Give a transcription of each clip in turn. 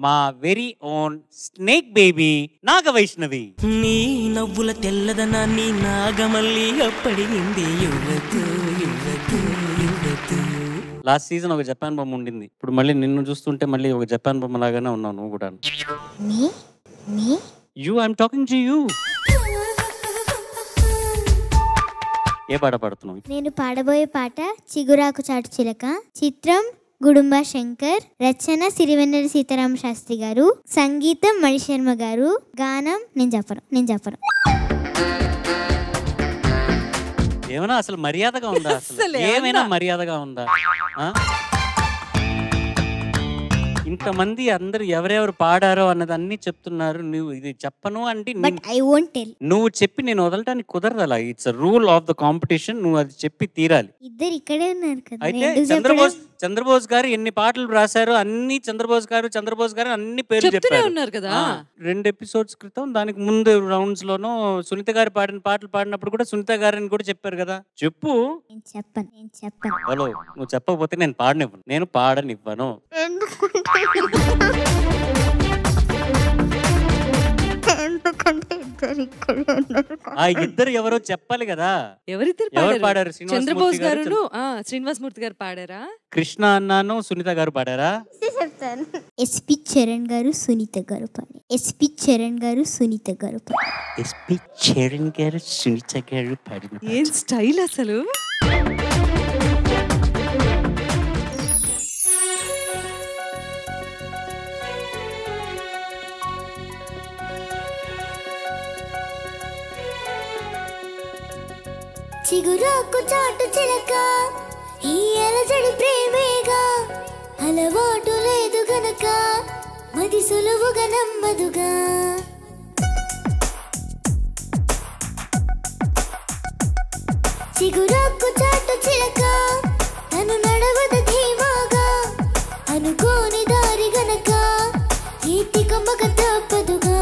మా very own snake baby Nagavaishnavi. నీ నవ్వుల తెల్లదనాన్ని నాగమల్లి అప్పడింది. లాస్ట్ సీజన్ ఒక జపాన్ బొమ్మ ఉండింది. ఇప్పుడు మళ్ళీ నిన్ను చూస్తుంటే మళ్ళీ ఒక జపాన్ బొమ్మ లాగానే ఉన్నావు నువ్వు కూడా. I'm talking to you. ఏ పాట పాడుతున్నావు? నేను పాడబోయే పాట చిగురాకు చాటు చిలక. చిత్రం గుడుంబ శంకర్, రచన సిరివెన్నెల సీతారామ శాస్త్రి గారు, సంగీతం మణిశర్మ గారు, గానం నేను చెప్పను. ఏమైనా అసలు మర్యాదగా ఉందా? అసలు ఏమైనా మర్యాదగా ఉందా? ఇంతమంది అందరు ఎవరెవరు పాడారో అన్నది అన్ని చెప్తున్నారు. నువ్వు ఇది చెప్పను అంటే నువ్వు చెప్పి నేను వదలటానికి కుదరదు. అలా it's rule of the competition. నువ్వు అది చెప్పి తీరాలి. ఇద్దరు ఇక్కడే ఉన్నారు కదా. అయితే చంద్రబోస్ గారు ఎన్ని పాటలు రాశారో అన్ని చంద్రబోస్ గారు అన్ని పేర్లు చెప్పారు కదా. 2 ఎపిసోడ్స్ క్రితం, దానికి ముందు రౌండ్స్ లోనూ సునీత గారు పాడిన పాటలు పాడినప్పుడు కూడా సునీత గారిని కూడా చెప్పారు కదా. చెప్పు. నేను చెప్పను. హలో, నువ్వు చెప్పకపోతే నేను పాడనివ్వను. ఆ ఇద్దరు ఎవరో చెప్పాలి కదా. ఎవరు పాడారు? చంద్రబోస్ గారు, శ్రీనివాసమూర్తి గారు పాడారా? కృష్ణ అన్నాను, సునీత గారు పాడారా? ఎస్పి చరణ్ గారు, సునీత గారు పాడారు. ఎస్పి చరణ్ గారు, సునీత గారు పాడారు. ఏం స్టైల్ అసలు. చిగురాకు చాటు చిలక, ఈ అలజడి ప్రేమేగా, అలవాటు లేదు గనక మది సులువుగా నమ్మదుగా. చిగురాకు చాటు చిలక, తను నడవదు ధీమాగా, అనుకోని దారి గనక ఈతి కమ్మక తప్పదుగా.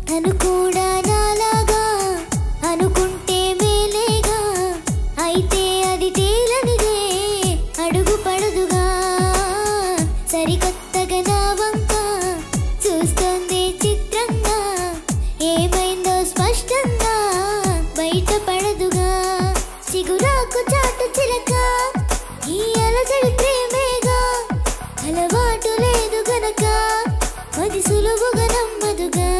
తను కూడా నాలాగా అనుకుంటే మేలేగా, అయితే అది తేలనిదే అడుగు పడదుగా. సరికొత్తగా నా వంక చూస్తోంది చిత్రంగా, ఏమైందో స్పష్టంగా బయటపడదుగా. చిగురాకు చాటు చిలక, ఈ అలజడి ప్రేమేగా, అలవాటు లేదు గనక అది సులువుగా నమ్మదుగా.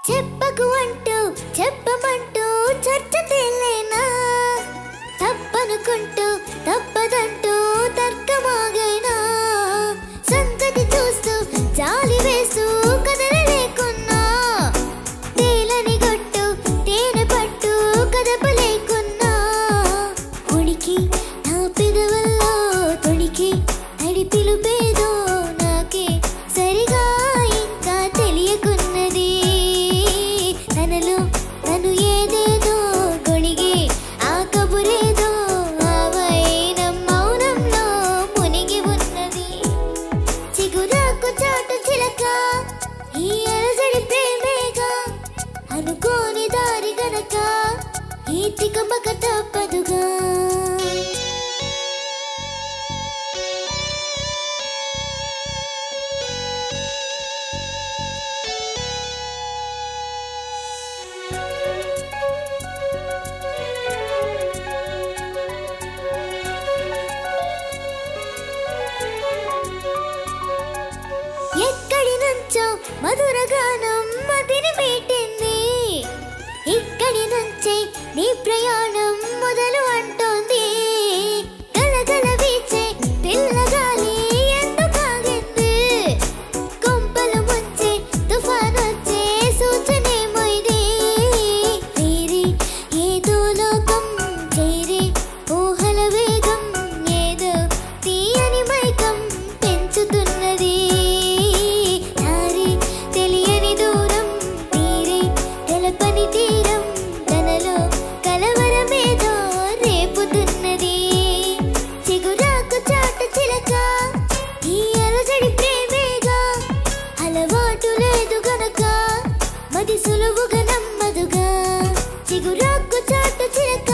చెప్పకు అంటూ చెప్పమంటూ చర్చ తేలేనా, తప్పనుకుంటూ తప్పదంటూ తర్కమాగైనా, సంగతి చూస్తూ జాలి వేస్తూ కదలలేకున్నా, తేలని గొట్టు తేనె పట్టు కదపలేకున్నా, ఉనికి నా పెదవుల్లో తొణికి తడి పిలుపేదో నాకే సరిగా ఇంకా తెలియకున్నది. తనలో తను ఏదేదో గొణిగే ఆ కబురేదో ఆవైన మౌనంలో మునిగి ఉన్నది. చిగురాకు చాటు చిలక, ఈ అలజడి ప్రేమేగా, అనుకోని దారి గనక ఈతి కమ్మక తప్పదుగా. ఎక్కడి నుంచో మధుర గానం మదిని మీటింది, ఇక్కడి నుంచే నీ ప్రయాణం మొదలు అంటోంది. గలగల వీచే పిల్లగాలి ఎందుకాగింది, కొంపలు ముంచే తుఫానొచ్చే సూచనేమో ఇది. వేరే ఏదో లోకం చేరే ఊహల వేగం, ఏదో తీయని మైకం పెంచుతున్నది. తెలియనిదో తీరని తీరం తనలో కలవరమేదో రేపుతున్నది. చిగురాకు చాటు చిలక ఈ అలజడి ప్రేమేగా, అలవాటు లేదు గనక మది సులువుగా నమ్మదుగా. చిగురాకు చాటు చిలక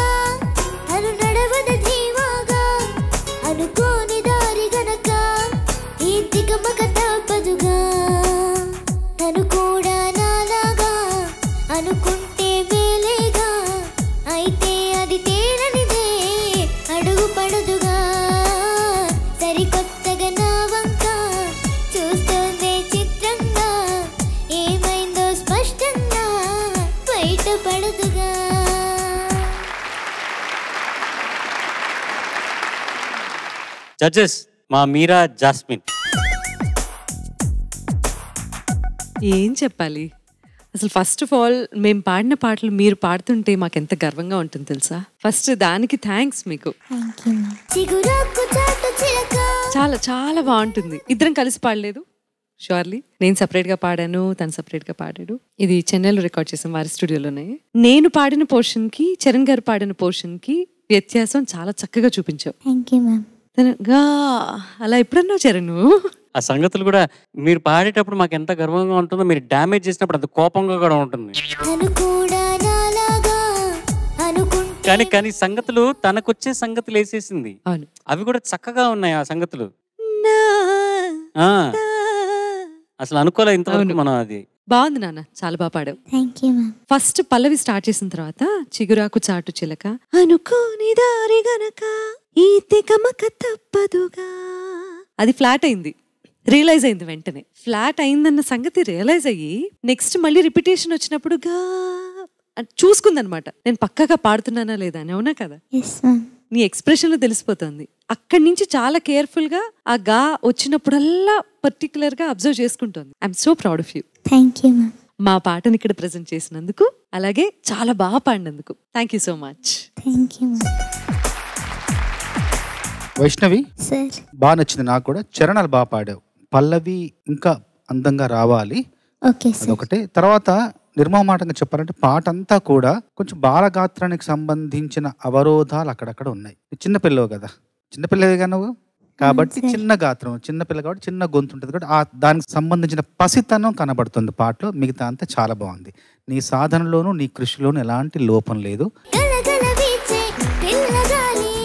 తను నడవద ధీమాగా, అనుకోని దారి గనక ఈ తికమక తప్పదుగా. తను కూడా నాలాగా అనుకుంటే వేలేగా, అయితే అది తేలనిదే అడుగు పడదుగా. సరికొత్తగా నా వంక చూస్తోందే చిత్రంగా, ఏమైందో స్పష్టంగా బయటపడదుగా. జడ్జెస్ మా మీరా జాస్మిన్. ఏం చెప్పాలి అసలు? ఫస్ట్ ఆఫ్ ఆల్ మేము పాడిన పాటలు మీరు పాడుతుంటే మాకు ఎంత గర్వంగా ఉంటుంది తెలుసా. ఫస్ట్ దానికి థ్యాంక్స్ మీకు. చాలా చాలా బాగుంటుంది. ఇద్దరం కలిసి పాడలేదు షూర్లీ. నేను సపరేట్ గా పాడాను, తను సపరేట్ గా పాడాడు. ఇది చెన్నైలో రికార్డ్ చేసాం వారి స్టూడియోలోనే. నేను పాడిన పోర్షన్ కి చరణ్ గారు పాడిన పోర్షన్ కి వ్యత్యాసం చాలా చక్కగా చూపించావు. అలా ఎప్పుడన్నా చరణ్ ఆ సంగతులు కూడా మీరు పాడేటప్పుడు మాకు ఎంత గర్వంగా ఉంటుందో, మీరు డ్యామేజ్ చేసినప్పుడు అంత కోపంగా కూడా ఉంటుంది. కానీ సంగతులు తనకొచ్చే సంగతులు వేసేసింది. అవి కూడా చక్కగా ఉన్నాయి ఆ సంగతులు. అసలు అనుకోలే ఇంతవరకు మనం. అది బాగుంది నాన్న, చాలా బాగా పాడావు. ఫస్ట్ పల్లవి స్టార్ట్ చేసిన తర్వాత చిగురాకు చాటు చిలక అనుకోని దారి గనక ఈ తికమక తప్పదుగా, అది ఫ్లాట్ అయింది. రియలైజ్ అయింది వెంటనే. ఫ్లాట్ అయిందన్న సంగతి రియలైజ్ అయ్యి నెక్స్ట్ మళ్ళీ రిపిటేషన్ వచ్చినప్పుడు గా చూసుకుందనమాట, నేను పక్కగా పాడుతున్నానా లేదా అని. అవునా కదా? నీ ఎక్స్ప్రెషన్ లో తెలిసిపోతుంది. అక్కడి నుంచి చాలా కేర్ఫుల్ గా ఆ గా వచ్చినప్పుడల్లా పర్టికులర్ గా అబ్జర్వ్ చేసుకుంటుంది. I'm so proud of you. మా పాటను ఇక్కడ ప్రెజెంట్ చేసినందుకు, అలాగే చాలా బాగా పాడినందుకు thank you so much. Vaishnavi బాగా నచ్చింది నాకు కూడా. చరణాలు బాగా పాడావు. పల్లవి ఇంకా అందంగా రావాలి, అదొకటే. తర్వాత నిర్మమాటంగా చెప్పాలంటే పాట అంతా కూడా కొంచెం బాలగాత్రానికి సంబంధించిన అవరోధాలు అక్కడక్కడ ఉన్నాయి. చిన్నపిల్లవు కదా, చిన్నపిల్లగా నువ్వు కాబట్టి చిన్న గాత్రం, చిన్నపిల్ల కాబట్టి చిన్న గొంతు ఉంటుంది కాబట్టి దానికి సంబంధించిన పసితనం కనబడుతుంది పాటలో. మిగతా అంతా చాలా బాగుంది. నీ సాధనలోనూ నీ కృషిలోనూ ఎలాంటి లోపం లేదు.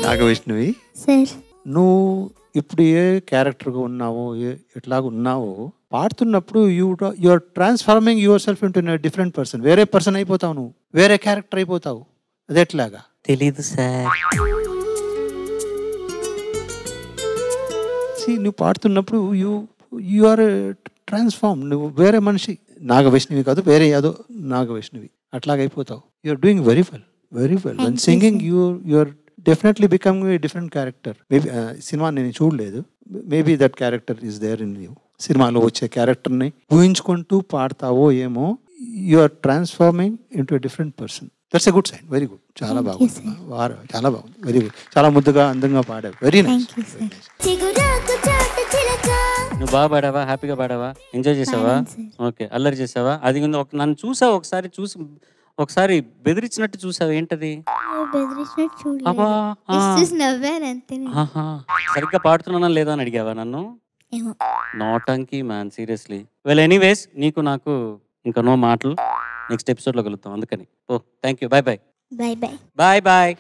నాగవైష్ణవి, నువ్వు ఇప్పుడు ఏ క్యారెక్టర్గా ఉన్నావో, ఎట్లాగా ఉన్నావో పాడుతున్నప్పుడు you are transforming yourself into different person. వేరే పర్సన్ అయిపోతావు, నువ్వు వేరే క్యారెక్టర్ అయిపోతావు. అది ఎట్లాగా తెలీదు సార్. నువ్వు పాడుతున్నప్పుడు యు ఆర్ ట్రాన్స్ఫార్మ్. నువ్వు వేరే మనిషి, నాగవైష్ణవి కాదు, వేరే ఏదో నాగవైష్ణవి. అట్లాగైపోతావు. You are doing very well, very well. When singing you are definitely becoming a different character. Maybe cinema నేను చూడలేదు, maybe that character is there in you. సినిమాలో వచ్చే క్యారెక్టర్ని ఊహించుకుంటూ పాడతావో ఏమో. You are transforming into a different person. That's a good sign. Very good. చాలా బాగుంది, చాలా బాగుంది. Very good. చాలా ముద్దుగా అందంగా పాడావు. Very nice. నువ్వు బాగా పాడావా? హ్యాపీగా పాడావా? ఎంజాయ్ చేసావా? ఓకే. అల్లరి చేసావా? అది నన్ను చూసావు ఒకసారి, ఒకసారి బెదిరించినట్టు చూసావు. ఏంటది? సరిగ్గా పాడుతున్నానా లేదా అని అడిగావా నన్ను? నోటంకి మ్యాన్, సీరియస్లీ. వెల్ ఎనీవేస్, నీకు నాకు ఇంకా నో మాటలు. నెక్స్ట్ ఎపిసోడ్ లో కలుద్దాం. అందుకని thank you. Bye bye. Bye bye. Bye bye.